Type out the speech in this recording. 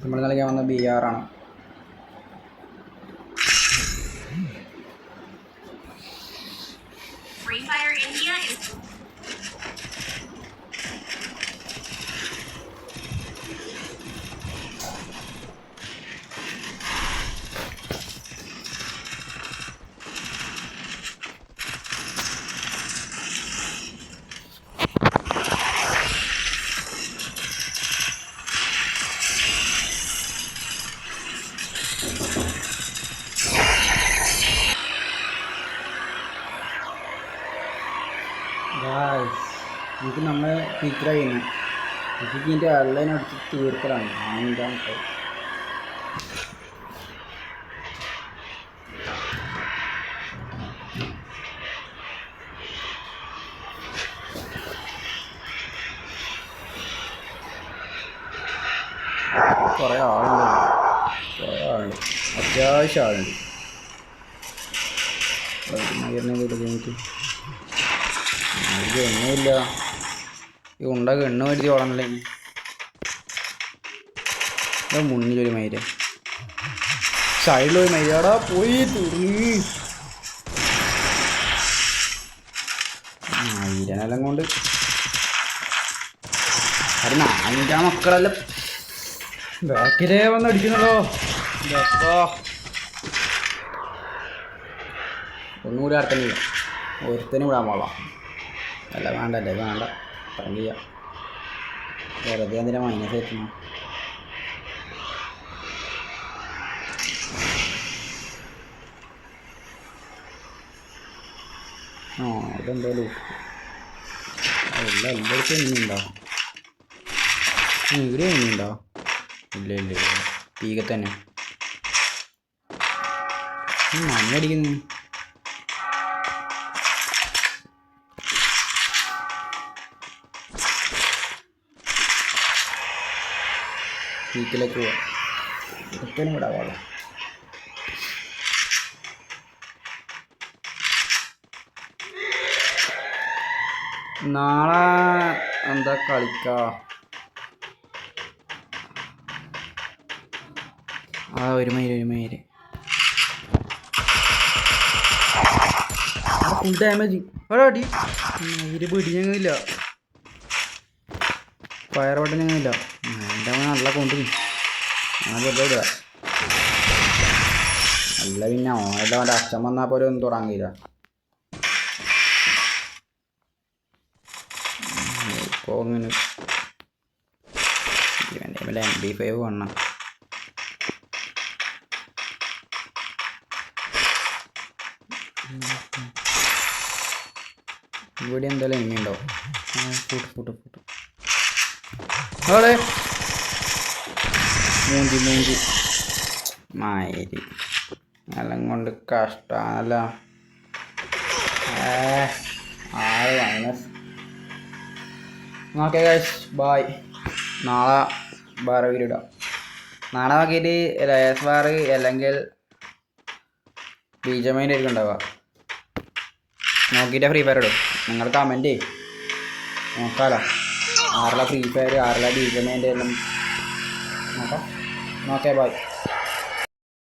നമ്മൾ കളിക്കാൻ വന്ന BR ആണ്. എനിക്ക് നമ്മൾ ടീച്ചർ ചെയ്യുന്നു. എനിക്ക് ഇതിൻ്റെ ഓൺലൈൻ അടിച്ച് തീർക്കലാണ്. അഞ്ചാമത്തെ കുറേ ആളുണ്ട്, അത്യാവശ്യം ആളുണ്ട്. എനിക്ക് എണ്ണയില്ല. ഈ ഉണ്ടാക്കി എണ്ണ മേടിച്ച് ഓടണല്ലേ. മുന്നിലൊരു മയില്, സൈഡിലൊരു മയിലാടാ പോയി തുറങ്ങി. മയിലിനെല്ലാം കൊണ്ട് അത് നാലിൻ്റെ മക്കളെല്ലാം ബാക്കിലേ വന്ന് അടിക്കുന്നല്ലോ. ഒന്നുകൂടി അർത്ഥമില്ല, ഒരുത്തനും വിടാൻ പാടാം. അല്ല വേണ്ടല്ലേ, വേണ്ട പറഞ്ഞ വെറുതെ എന്തിനാ മൈനസ് എത്തുന്നു. അതെന്തായാലും എല്ലായിടത്തും എങ്ങനെയുണ്ടോ? ഇവിടെ എങ്ങനെയുണ്ടോ? ഇല്ല തീക തന്നെ മണ്ണടിക്കുന്നു. വീട്ടിലേക്ക് പോവാം. ഒരിക്കലും വിടാൻ പാടില്ല. നാളെ എന്താ കളിക്കാ? ഒരു മയില് ഫുൾ ഡാമേജ്. ഒരാടി മയില് പിടിഞ്ഞില്ല, ഫയർ ബട്ടൺ ഞങ്ങളില്ല. എൻ്റെ നല്ല കൊണ്ട് ഇടുക. അല്ല പിന്നെ ഓൻ്റെ അവൻ്റെ അച്ഛൻ വന്നാൽ പോലെ ഒന്നും തൊടാൻ കഴിയില്ല. ഇപ്പോൾ ഇങ്ങനെ ഇവൻ്റെ MP5 വേണം. ഇവിടെ എന്തായാലും എങ്ങനെയുണ്ടോ? ഫുട്ട് അവിടെ മൂഞ്ചി മയില് എല്ലാം കൊണ്ട് കഷ്ടമാണല്ലോ. മൈനസ്. Okay guys, bye. നാളെ വേറെ വീഡിയോ ഇടാം. നാളെ നോക്കിയിട്ട് ലേസ് ബാർ അല്ലെങ്കിൽ BGMI ആയിരിക്കും ഉണ്ടാവുക. നോക്കിയിട്ട് ഫ്രീ ഫയർ ഇടും. നിങ്ങൾ കമൻറ്റ് ചെയ്യും, നോക്കാമല്ലോ. ആരെല്ലാം ഫ്രീ ഫയർ, ആരെല്ലാം BGMI എല്ലാം നോക്കാം. Okay bye.